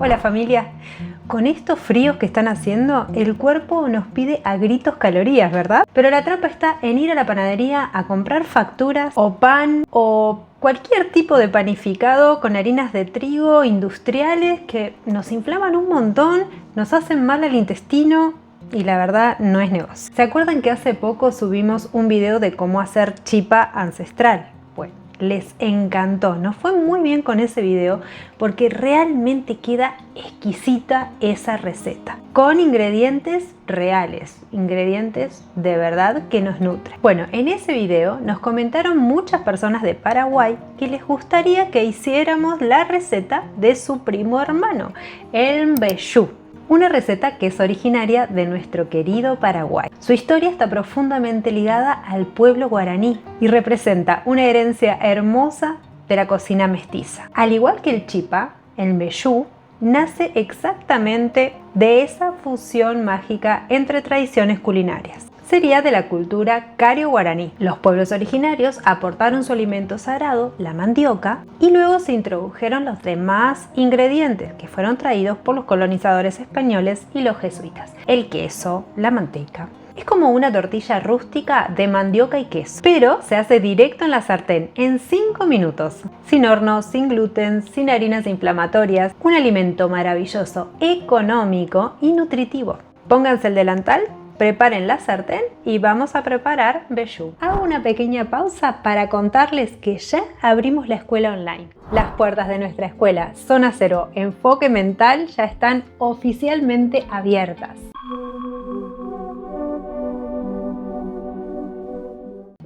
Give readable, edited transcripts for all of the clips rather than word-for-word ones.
Hola familia, con estos fríos que están haciendo, el cuerpo nos pide a gritos calorías, ¿verdad? Pero la trampa está en ir a la panadería a comprar facturas o pan o cualquier tipo de panificado con harinas de trigo industriales que nos inflaman un montón, nos hacen mal al intestino y la verdad no es negocio. ¿Se acuerdan que hace poco subimos un video de cómo hacer chipa ancestral? Bueno, les encantó, nos fue muy bien con ese video porque realmente queda exquisita esa receta con ingredientes reales, ingredientes de verdad que nos nutren. Bueno, en ese video nos comentaron muchas personas de Paraguay que les gustaría que hiciéramos la receta de su primo hermano, el mbejú. Una receta que es originaria de nuestro querido Paraguay. Su historia está profundamente ligada al pueblo guaraní y representa una herencia hermosa de la cocina mestiza. Al igual que el chipa, el mbejú nace exactamente de esa fusión mágica entre tradiciones culinarias. Sería de la cultura cario-guaraní. Los pueblos originarios aportaron su alimento sagrado, la mandioca, y luego se introdujeron los demás ingredientes que fueron traídos por los colonizadores españoles y los jesuitas. El queso, la manteca. Es como una tortilla rústica de mandioca y queso, pero se hace directo en la sartén en 5 minutos. Sin horno, sin gluten, sin harinas inflamatorias. Un alimento maravilloso, económico y nutritivo. Pónganse el delantal, preparen la sartén y vamos a preparar mbejú. Hago una pequeña pausa para contarles que ya abrimos la escuela online. Las puertas de nuestra escuela Zona Cero Enfoque Mental ya están oficialmente abiertas.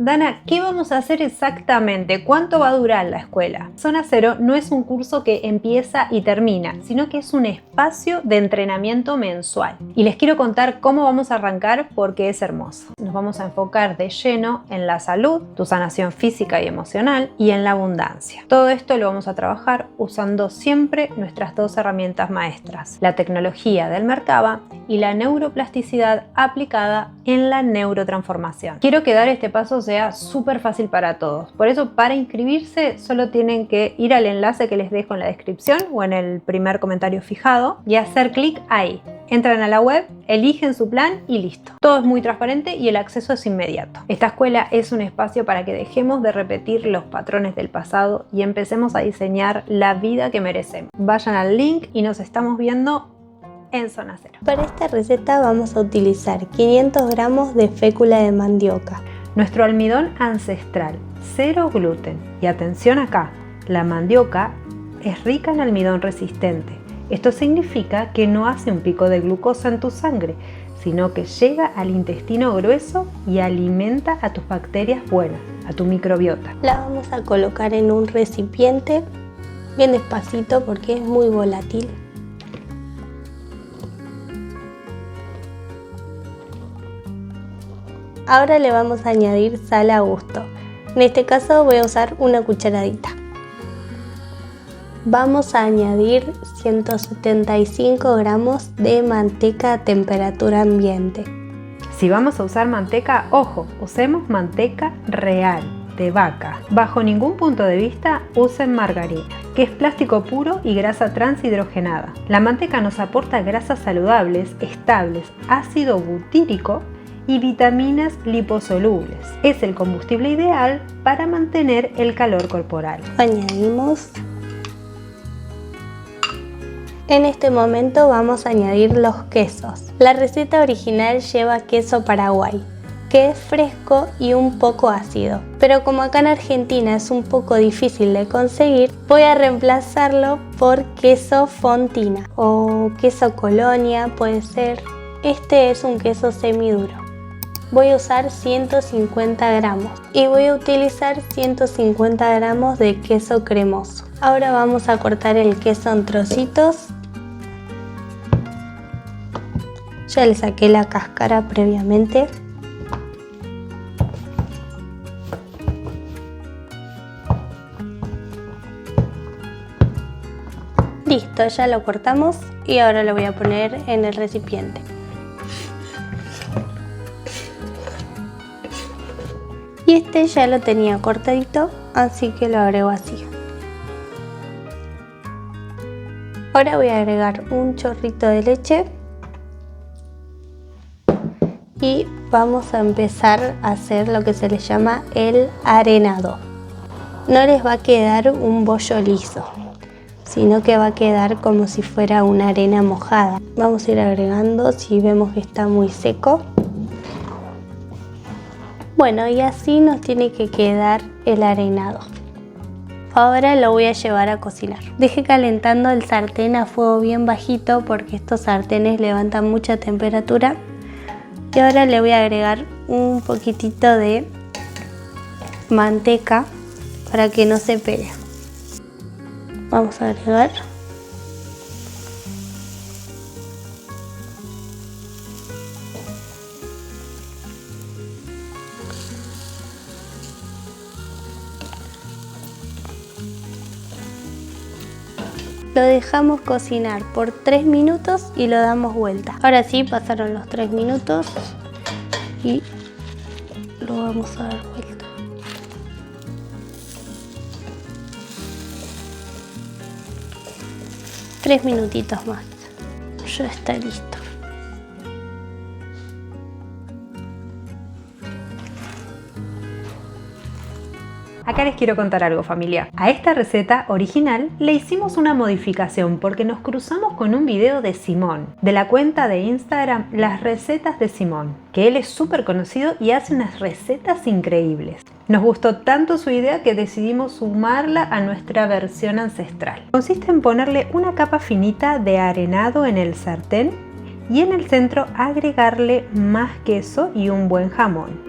Dana, ¿qué vamos a hacer exactamente? ¿Cuánto va a durar la escuela? Zona Cero no es un curso que empieza y termina, sino que es un espacio de entrenamiento mensual. Y les quiero contar cómo vamos a arrancar porque es hermoso. Nos vamos a enfocar de lleno en la salud, tu sanación física y emocional y en la abundancia. Todo esto lo vamos a trabajar usando siempre nuestras dos herramientas maestras, la tecnología del Merkaba y la neuroplasticidad aplicada en la neurotransformación. Quiero que dar este paso sea súper fácil para todos. Por eso, para inscribirse solo tienen que ir al enlace que les dejo en la descripción o en el primer comentario fijado y hacer clic ahí. Entran a la web, eligen su plan y listo. Todo es muy transparente y el acceso es inmediato. Esta escuela es un espacio para que dejemos de repetir los patrones del pasado y empecemos a diseñar la vida que merecemos. Vayan al link y nos estamos viendo en Zona Cero. Para esta receta vamos a utilizar 500 gramos de fécula de mandioca. Nuestro almidón ancestral, cero gluten. Y atención acá, la mandioca es rica en almidón resistente. Esto significa que no hace un pico de glucosa en tu sangre, sino que llega al intestino grueso y alimenta a tus bacterias buenas, a tu microbiota. La vamos a colocar en un recipiente, bien despacito porque es muy volátil. Ahora le vamos a añadir sal a gusto. En este caso voy a usar una cucharadita. Vamos a añadir 175 gramos de manteca a temperatura ambiente. Si vamos a usar manteca, ojo, usemos manteca real, de vaca. Bajo ningún punto de vista usen margarina, que es plástico puro y grasa transhidrogenada. La manteca nos aporta grasas saludables, estables, ácido butírico y vitaminas liposolubles. Es el combustible ideal para mantener el calor corporal. Añadimos. En este momento vamos a añadir los quesos. La receta original lleva queso Paraguay, que es fresco y un poco ácido. Pero como acá en Argentina es un poco difícil de conseguir, voy a reemplazarlo por queso Fontina o queso Colonia, puede ser. Este es un queso semiduro. Voy a usar 150 gramos y voy a utilizar 150 gramos de queso cremoso. Ahora vamos a cortar el queso en trocitos. Ya le saqué la cáscara previamente. Listo, ya lo cortamos y ahora lo voy a poner en el recipiente. Y este ya lo tenía cortadito, así que lo agrego así. Ahora voy a agregar un chorrito de leche y vamos a empezar a hacer lo que se le llama el arenado. No les va a quedar un bollo liso, sino que va a quedar como si fuera una arena mojada. Vamos a ir agregando si vemos que está muy seco. Bueno, y así nos tiene que quedar el arenado. Ahora lo voy a llevar a cocinar. Deje calentando el sartén a fuego bien bajito porque estos sartenes levantan mucha temperatura. Y ahora le voy a agregar un poquitito de manteca para que no se pegue. Vamos a agregar. Lo dejamos cocinar por 3 minutos y lo damos vuelta. Ahora sí, pasaron los 3 minutos y lo vamos a dar vuelta. Tres minutitos más. Ya está listo. Acá les quiero contar algo, familia. A esta receta original le hicimos una modificación porque nos cruzamos con un video de Simón, de la cuenta de Instagram Las Recetas de Simón, que él es súper conocido y hace unas recetas increíbles. Nos gustó tanto su idea que decidimos sumarla a nuestra versión ancestral. Consiste en ponerle una capa finita de arenado en el sartén y en el centro agregarle más queso y un buen jamón.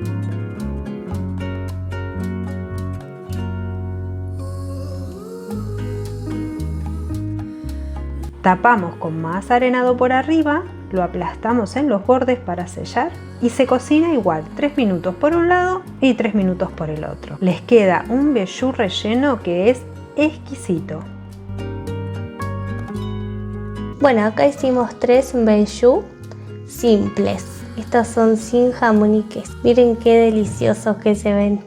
Tapamos con más arenado por arriba, lo aplastamos en los bordes para sellar y se cocina igual 3 minutos por un lado y 3 minutos por el otro. Les queda un vellú relleno que es exquisito. Bueno, acá hicimos 3 vellú simples. Estos son sin jamón y queso. Miren qué deliciosos que se ven.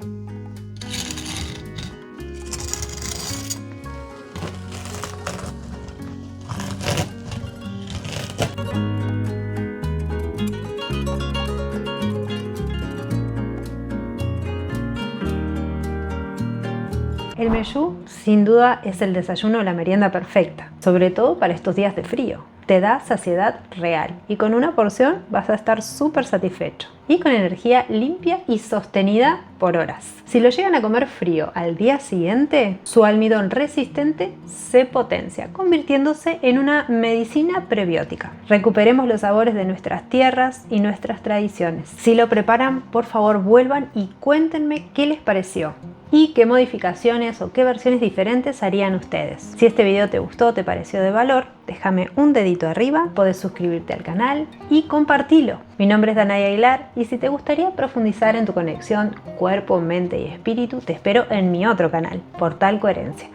El meyú sin duda es el desayuno o la merienda perfecta, sobre todo para estos días de frío. Te da saciedad real y con una porción vas a estar súper satisfecho y con energía limpia y sostenida por horas. Si lo llegan a comer frío al día siguiente, su almidón resistente se potencia, convirtiéndose en una medicina prebiótica. Recuperemos los sabores de nuestras tierras y nuestras tradiciones. Si lo preparan, por favor vuelvan y cuéntenme qué les pareció y qué modificaciones o qué versiones diferentes harían ustedes. Si este video te gustó, te pareció de valor, déjame un dedito arriba, podés suscribirte al canal y compartilo. Mi nombre es Danay Aguilar y si te gustaría profundizar en tu conexión cuerpo, mente y espíritu, te espero en mi otro canal, Portal Coherencia.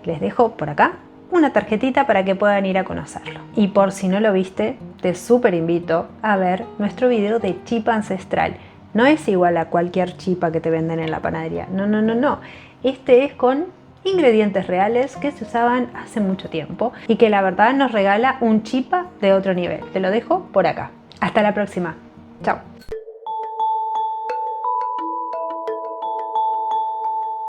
Les dejo por acá una tarjetita para que puedan ir a conocerlo. Y por si no lo viste, te súper invito a ver nuestro video de chipa ancestral. No es igual a cualquier chipa que te venden en la panadería. No. Este es con ingredientes reales que se usaban hace mucho tiempo y que la verdad nos regala un chipa de otro nivel. Te lo dejo por acá. Hasta la próxima. Chao.